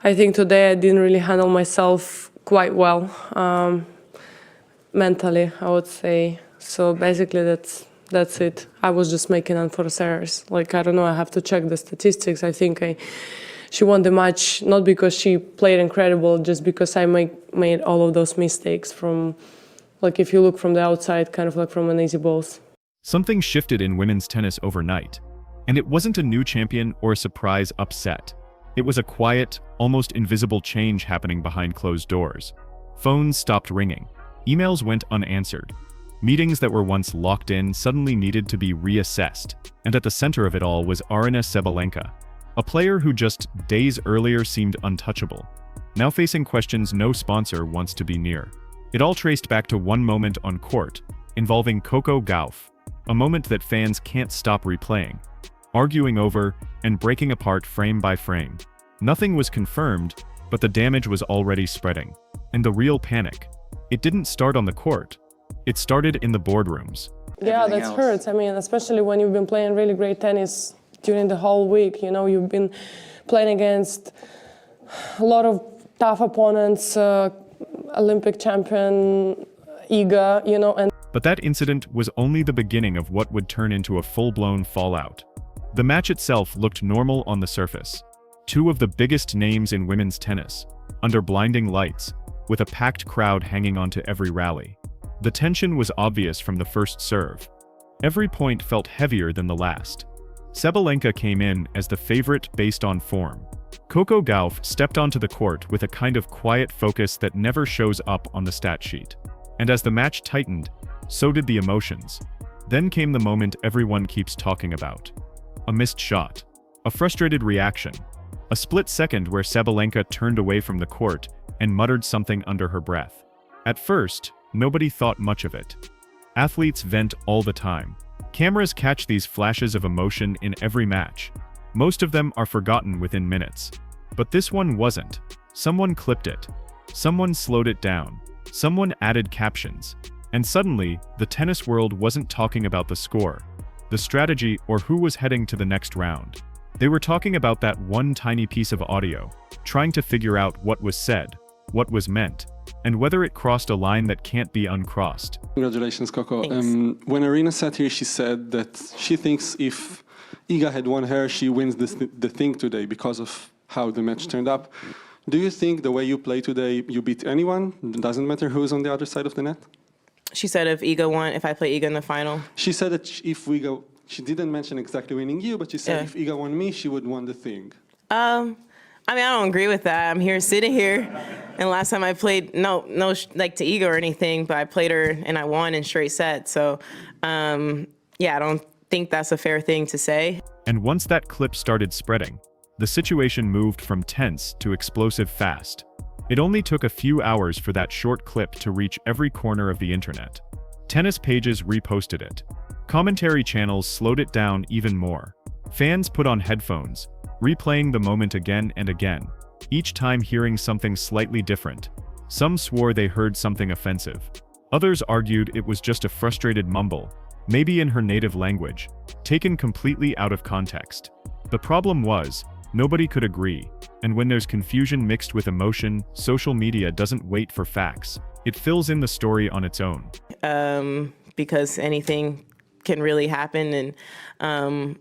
I think today I didn't really handle myself quite well, mentally, I would say. So basically that's it. I was just making unforced errors. Like, I don't know, I have to check the statistics. I think she won the match not because she played incredible, just because I made all of those mistakes from, like, if you look from the outside, kind of like from an easy balls. Something shifted in women's tennis overnight, and it wasn't a new champion or a surprise upset. It was a quiet, almost invisible change happening behind closed doors. Phones stopped ringing. Emails went unanswered. Meetings that were once locked in suddenly needed to be reassessed, and at the center of it all was Aryna Sabalenka, a player who just days earlier seemed untouchable, now facing questions no sponsor wants to be near. It all traced back to one moment on court, involving Coco Gauff, a moment that fans can't stop replaying, arguing over and breaking apart frame by frame. Nothing was confirmed, but the damage was already spreading. And the real panic, it didn't start on the court. It started in the boardrooms. Yeah, that hurts. I mean, especially when you've been playing really great tennis during the whole week. You know, you've been playing against a lot of tough opponents, Olympic champion, Iga, you know. But that incident was only the beginning of what would turn into a full-blown fallout. The match itself looked normal on the surface. Two of the biggest names in women's tennis, under blinding lights, with a packed crowd hanging onto every rally. The tension was obvious from the first serve. Every point felt heavier than the last. Sabalenka came in as the favorite based on form. Coco Gauff stepped onto the court with a kind of quiet focus that never shows up on the stat sheet. And as the match tightened, so did the emotions. Then came the moment everyone keeps talking about. A missed shot. A frustrated reaction. A split second where Sabalenka turned away from the court and muttered something under her breath. At first, nobody thought much of it. Athletes vent all the time. Cameras catch these flashes of emotion in every match. Most of them are forgotten within minutes. But this one wasn't. Someone clipped it. Someone slowed it down. Someone added captions. And suddenly, the tennis world wasn't talking about the score, the strategy, or who was heading to the next round. They were talking about that one tiny piece of audio, trying to figure out what was said, what was meant, and whether it crossed a line that can't be uncrossed. Congratulations, Coco. When Aryna sat here, she said that she thinks if Iga had won her, she wins the thing today because of how the match turned up. Do you think the way you play today, you beat anyone? It doesn't matter who's on the other side of the net? She said if Iga won, if I play Iga in the final. She said that if we go, she didn't mention exactly winning you, but she said if Iga won me, she would won the thing. I mean, I don't agree with that. I'm here sitting here, and last time I played, no, like to Iga or anything, but I played her and I won in straight sets. So, yeah, I don't think that's a fair thing to say. And once that clip started spreading, the situation moved from tense to explosive fast. It only took a few hours for that short clip to reach every corner of the internet. Tennis pages reposted it. Commentary channels slowed it down even more. Fans put on headphones, replaying the moment again and again, each time hearing something slightly different. Some swore they heard something offensive. Others argued it was just a frustrated mumble, maybe in her native language, taken completely out of context. The problem was, nobody could agree, and when there's confusion mixed with emotion, social media doesn't wait for facts. It fills in the story on its own. Because anything can really happen, and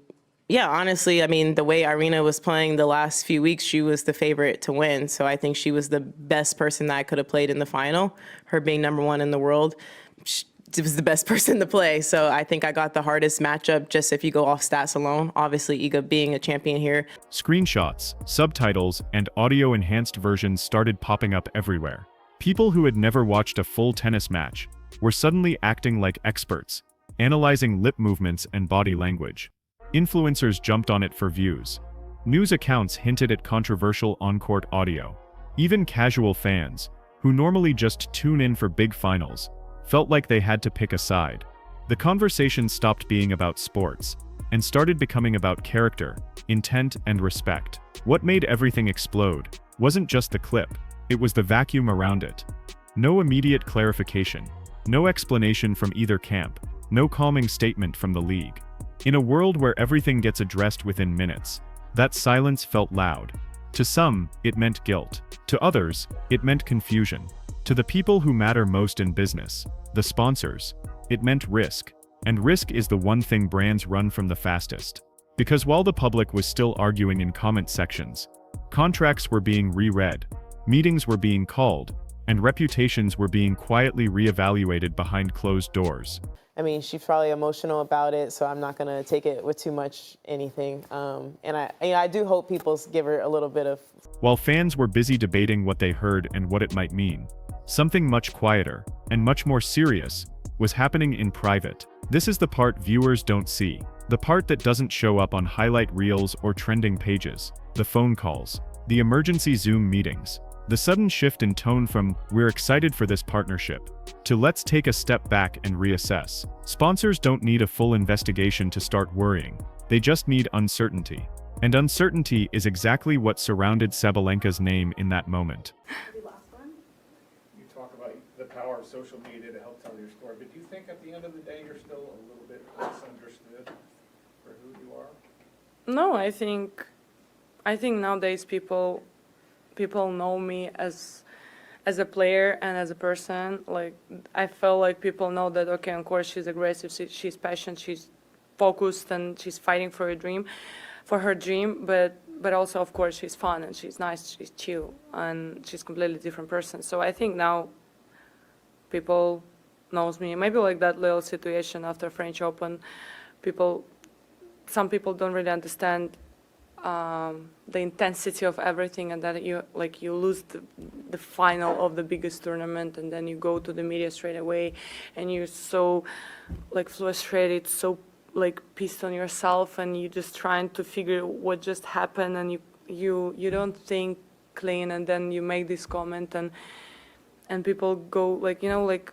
yeah, honestly, I mean, the way Aryna was playing the last few weeks, she was the favorite to win. So I think she was the best person that I could have played in the final. Her being #1 in the world, she was the best person to play. So I think I got the hardest matchup just if you go off stats alone. Obviously, Iga being a champion here. Screenshots, subtitles, and audio-enhanced versions started popping up everywhere. People who had never watched a full tennis match were suddenly acting like experts, analyzing lip movements and body language. Influencers jumped on it for views. News accounts hinted at controversial on-court audio. Even casual fans, who normally just tune in for big finals, felt like they had to pick a side. The conversation stopped being about sports and started becoming about character, intent, and respect. What made everything explode wasn't just the clip, it was the vacuum around it. No immediate clarification, no explanation from either camp, no calming statement from the league. In a world where everything gets addressed within minutes, that silence felt loud. To some, it meant guilt. To others, it meant confusion. To the people who matter most in business, the sponsors, it meant risk. And risk is the one thing brands run from the fastest. Because while the public was still arguing in comment sections, contracts were being reread, meetings were being called, and reputations were being quietly reevaluated behind closed doors. I mean, she's probably emotional about it, so I'm not gonna take it with too much anything. And I do hope people give her a little bit of. While fans were busy debating what they heard and what it might mean, something much quieter, and much more serious, was happening in private. This is the part viewers don't see. The part that doesn't show up on highlight reels or trending pages. The phone calls. The emergency Zoom meetings. The sudden shift in tone from, "We're excited for this partnership," to "Let's take a step back and reassess." Sponsors don't need a full investigation to start worrying. They just need uncertainty. And uncertainty is exactly what surrounded Sabalenka's name in that moment. You talk about the power of social media to help tell your story, but do you think at the end of the day you're still a little bit misunderstood for who you are? No, I think nowadays people know me as a player and as a person. Like, I feel like people know that, okay, of course she's aggressive, she's passionate, she's focused, and she's fighting for her dream, but also, of course, she's fun and she's nice, she's chill, and she's a completely different person. So I think now people knows me. Maybe like that little situation after French Open, some people don't really understand the intensity of everything, and that you lose the final of the biggest tournament, and then you go to the media straight away, and you're so like frustrated, so like pissed on yourself, and you're just trying to figure what just happened, and you don't think clean, and then you make this comment, and people go like, like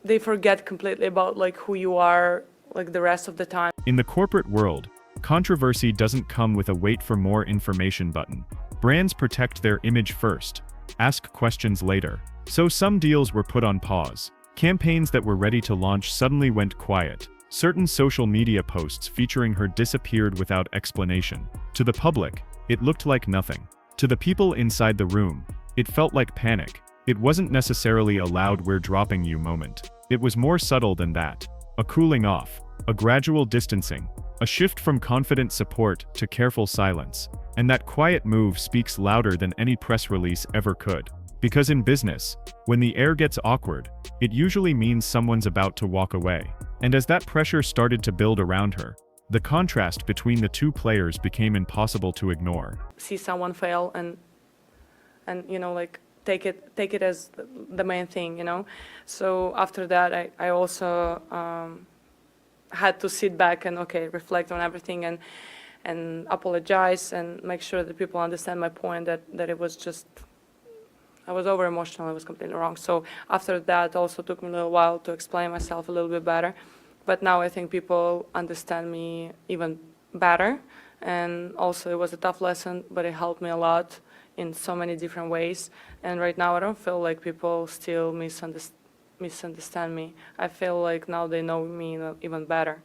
they forget completely about like who you are like the rest of the time. In the corporate world, controversy doesn't come with a wait for more information button. Brands protect their image first, ask questions later. So some deals were put on pause. Campaigns that were ready to launch suddenly went quiet. Certain social media posts featuring her disappeared without explanation. To the public, it looked like nothing. To the people inside the room, it felt like panic. It wasn't necessarily a loud "we're dropping you" moment. It was more subtle than that. A cooling off, a gradual distancing, a shift from confident support to careful silence. And that quiet move speaks louder than any press release ever could. Because in business, when the air gets awkward, it usually means someone's about to walk away. And as that pressure started to build around her, the contrast between the two players became impossible to ignore. See someone fail and like take it as the main thing, So after that, I also had to sit back and reflect on everything and apologize and make sure that people understand my point, that it was just, I was over emotional, I was completely wrong. So after that also took me a little while to explain myself a little bit better. But now I think people understand me even better. And also it was a tough lesson, but it helped me a lot in so many different ways. And right now I don't feel like people still misunderstand me. I feel like now they know me even better.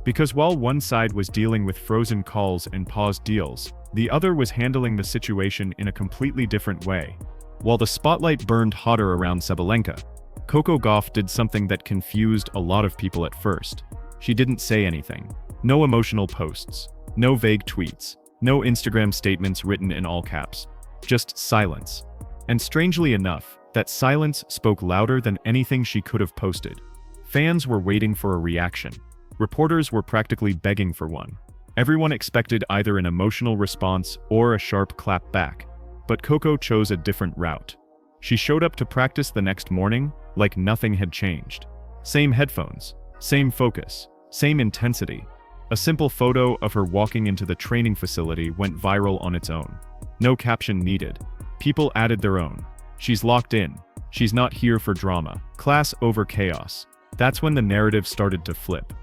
Because while one side was dealing with frozen calls and paused deals, the other was handling the situation in a completely different way. While the spotlight burned hotter around Sabalenka, Coco Gauff did something that confused a lot of people at first. She didn't say anything. No emotional posts. No vague tweets. No Instagram statements written in all caps. Just silence. And strangely enough, that silence spoke louder than anything she could have posted. Fans were waiting for a reaction. Reporters were practically begging for one. Everyone expected either an emotional response or a sharp clap back. But Coco chose a different route. She showed up to practice the next morning like nothing had changed. Same headphones, same focus, same intensity. A simple photo of her walking into the training facility went viral on its own. No caption needed. People added their own. She's locked in. She's not here for drama. Class over chaos. That's when the narrative started to flip.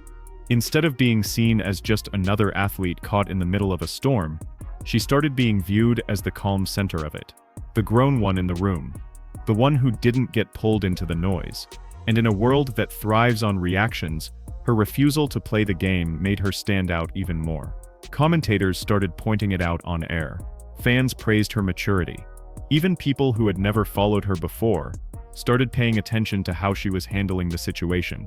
Instead of being seen as just another athlete caught in the middle of a storm, she started being viewed as the calm center of it. The grown one in the room. The one who didn't get pulled into the noise. And in a world that thrives on reactions, her refusal to play the game made her stand out even more. Commentators started pointing it out on air. Fans praised her maturity. Even people who had never followed her before started paying attention to how she was handling the situation.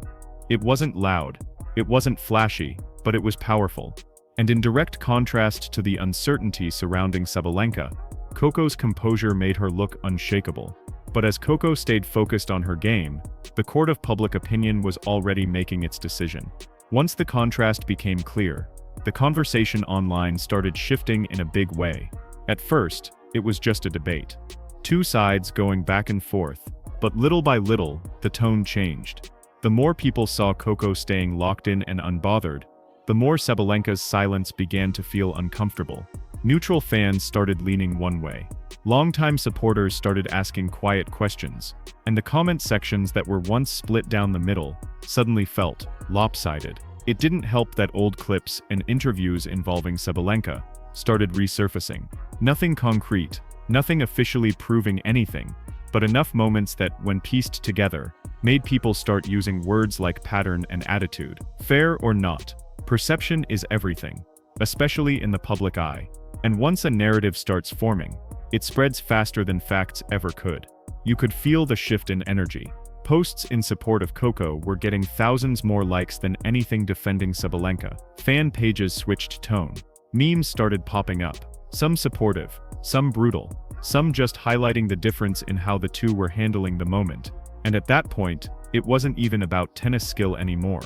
It wasn't loud, it wasn't flashy, but it was powerful. And in direct contrast to the uncertainty surrounding Sabalenka, Coco's composure made her look unshakable. But as Coco stayed focused on her game, the court of public opinion was already making its decision. Once the contrast became clear, the conversation online started shifting in a big way. At first, it was just a debate. Two sides going back and forth, but little by little, the tone changed. The more people saw Coco staying locked in and unbothered, the more Sabalenka's silence began to feel uncomfortable. Neutral fans started leaning one way. Longtime supporters started asking quiet questions, and the comment sections that were once split down the middle suddenly felt lopsided. It didn't help that old clips and interviews involving Sabalenka started resurfacing. Nothing concrete, nothing officially proving anything, but enough moments that, when pieced together, made people start using words like pattern and attitude. Fair or not, perception is everything, especially in the public eye. And once a narrative starts forming, it spreads faster than facts ever could. You could feel the shift in energy. Posts in support of Coco were getting thousands more likes than anything defending Sabalenka. Fan pages switched tone. Memes started popping up, some supportive, some brutal, some just highlighting the difference in how the two were handling the moment. And at that point, it wasn't even about tennis skill anymore.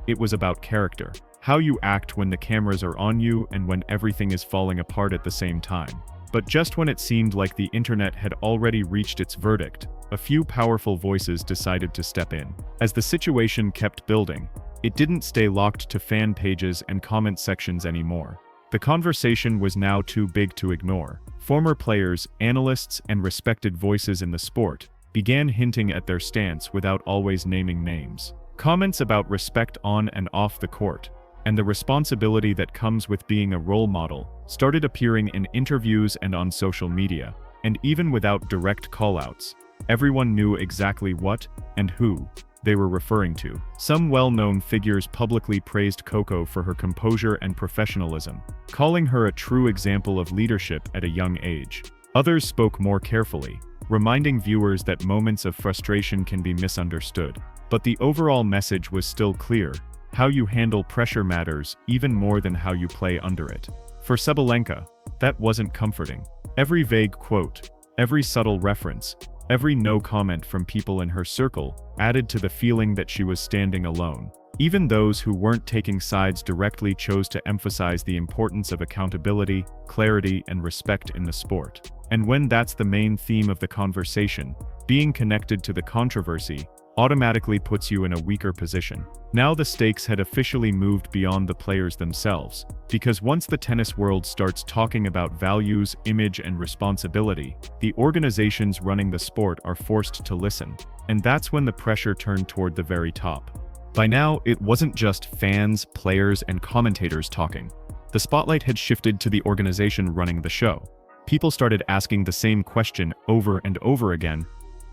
It was about character. How you act when the cameras are on you and when everything is falling apart at the same time. But just when it seemed like the internet had already reached its verdict, a few powerful voices decided to step in. As the situation kept building, it didn't stay locked to fan pages and comment sections anymore. The conversation was now too big to ignore. Former players, analysts, and respected voices in the sport began hinting at their stance without always naming names. Comments about respect on and off the court, and the responsibility that comes with being a role model, started appearing in interviews and on social media. And even without direct callouts, everyone knew exactly what and who they were referring to. Some well-known figures publicly praised Coco for her composure and professionalism, calling her a true example of leadership at a young age. Others spoke more carefully, reminding viewers that moments of frustration can be misunderstood. But the overall message was still clear: how you handle pressure matters even more than how you play under it. For Sabalenka, that wasn't comforting. Every vague quote, every subtle reference, every no comment from people in her circle added to the feeling that she was standing alone. Even those who weren't taking sides directly chose to emphasize the importance of accountability, clarity, and respect in the sport. And when that's the main theme of the conversation, being connected to the controversy automatically puts you in a weaker position. Now the stakes had officially moved beyond the players themselves, because once the tennis world starts talking about values, image, and responsibility, the organizations running the sport are forced to listen. And that's when the pressure turned toward the very top. By now, it wasn't just fans, players, and commentators talking. The spotlight had shifted to the organization running the show. People started asking the same question over and over again: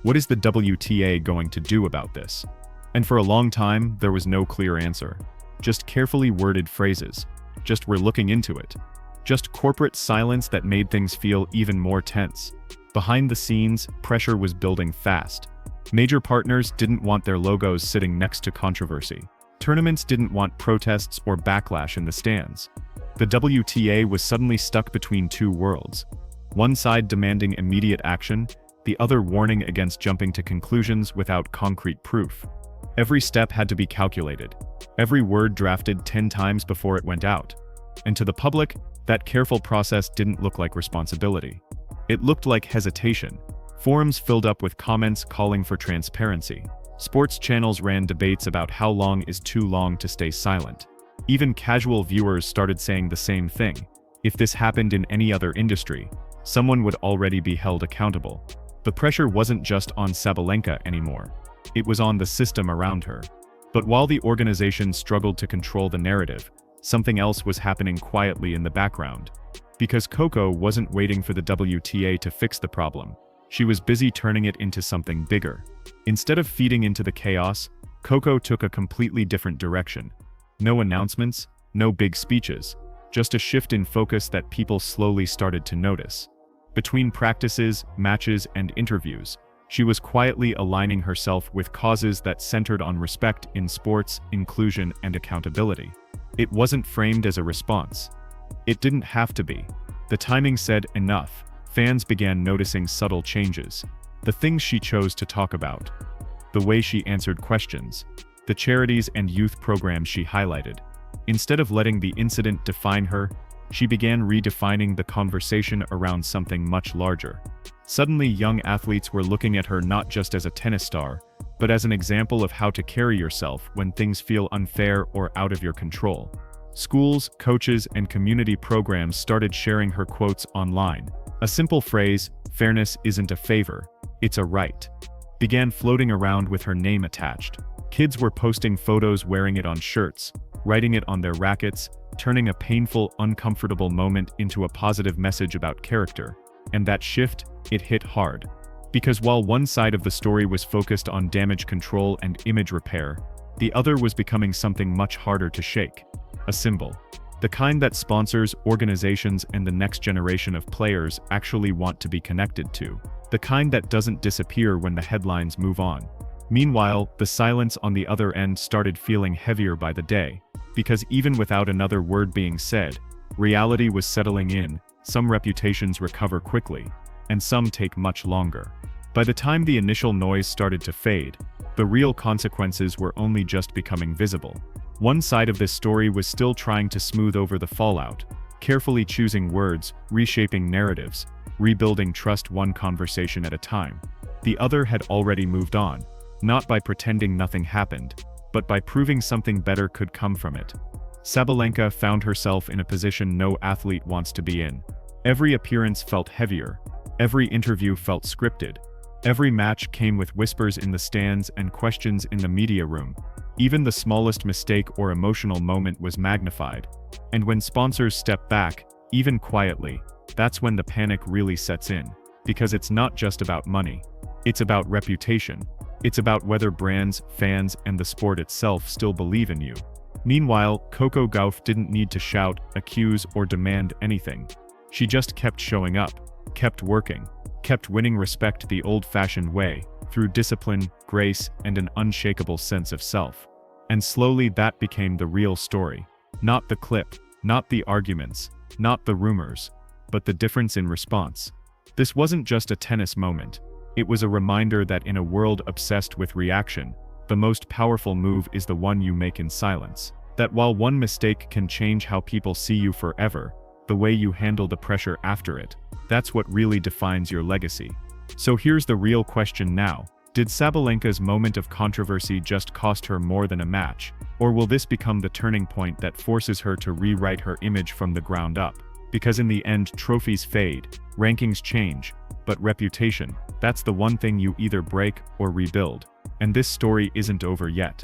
what is the WTA going to do about this? And for a long time, there was no clear answer. Just carefully worded phrases. Just "we're looking into it." Just corporate silence that made things feel even more tense. Behind the scenes, pressure was building fast. Major partners didn't want their logos sitting next to controversy. Tournaments didn't want protests or backlash in the stands. The WTA was suddenly stuck between two worlds. One side demanding immediate action, the other warning against jumping to conclusions without concrete proof. Every step had to be calculated. Every word drafted 10 times before it went out. And to the public, that careful process didn't look like responsibility. It looked like hesitation. Forums filled up with comments calling for transparency. Sports channels ran debates about how long is too long to stay silent. Even casual viewers started saying the same thing: if this happened in any other industry, someone would already be held accountable. The pressure wasn't just on Sabalenka anymore. It was on the system around her. But while the organization struggled to control the narrative, something else was happening quietly in the background. Because Coco wasn't waiting for the WTA to fix the problem. She was busy turning it into something bigger. Instead of feeding into the chaos, Coco took a completely different direction. No announcements, no big speeches, just a shift in focus that people slowly started to notice. Between practices, matches, and interviews, she was quietly aligning herself with causes that centered on respect in sports, inclusion, and accountability. It wasn't framed as a response. It didn't have to be. The timing said enough. Fans began noticing subtle changes. The things she chose to talk about. The way she answered questions. The charities and youth programs she highlighted. Instead of letting the incident define her, she began redefining the conversation around something much larger. Suddenly, young athletes were looking at her not just as a tennis star, but as an example of how to carry yourself when things feel unfair or out of your control. Schools, coaches, and community programs started sharing her quotes online. A simple phrase, "Fairness isn't a favor, it's a right," began floating around with her name attached. Kids were posting photos wearing it on shirts, writing it on their rackets, turning a painful, uncomfortable moment into a positive message about character. And that shift, it hit hard. Because while one side of the story was focused on damage control and image repair, the other was becoming something much harder to shake. A symbol. The kind that sponsors, organizations, and the next generation of players actually want to be connected to. The kind that doesn't disappear when the headlines move on. Meanwhile, the silence on the other end started feeling heavier by the day. Because even without another word being said, reality was settling in. Some reputations recover quickly, and some take much longer. By the time the initial noise started to fade, the real consequences were only just becoming visible. One side of this story was still trying to smooth over the fallout, carefully choosing words, reshaping narratives, rebuilding trust one conversation at a time. The other had already moved on, not by pretending nothing happened, but by proving something better could come from it. Sabalenka found herself in a position no athlete wants to be in. Every appearance felt heavier. Every interview felt scripted. Every match came with whispers in the stands and questions in the media room. Even the smallest mistake or emotional moment was magnified. And when sponsors step back, even quietly, that's when the panic really sets in. Because it's not just about money. It's about reputation. It's about whether brands, fans, and the sport itself still believe in you. Meanwhile, Coco Gauff didn't need to shout, accuse, or demand anything. She just kept showing up, kept working, kept winning respect the old-fashioned way, through discipline, grace, and an unshakable sense of self. And slowly that became the real story. Not the clip, not the arguments, not the rumors, but the difference in response. This wasn't just a tennis moment. It was a reminder that in a world obsessed with reaction, the most powerful move is the one you make in silence. That while one mistake can change how people see you forever, the way you handle the pressure after it, that's what really defines your legacy. So here's the real question now. Did Sabalenka's moment of controversy just cost her more than a match? Or will this become the turning point that forces her to rewrite her image from the ground up? Because in the end, trophies fade, rankings change, but reputation, that's the one thing you either break or rebuild. And this story isn't over yet.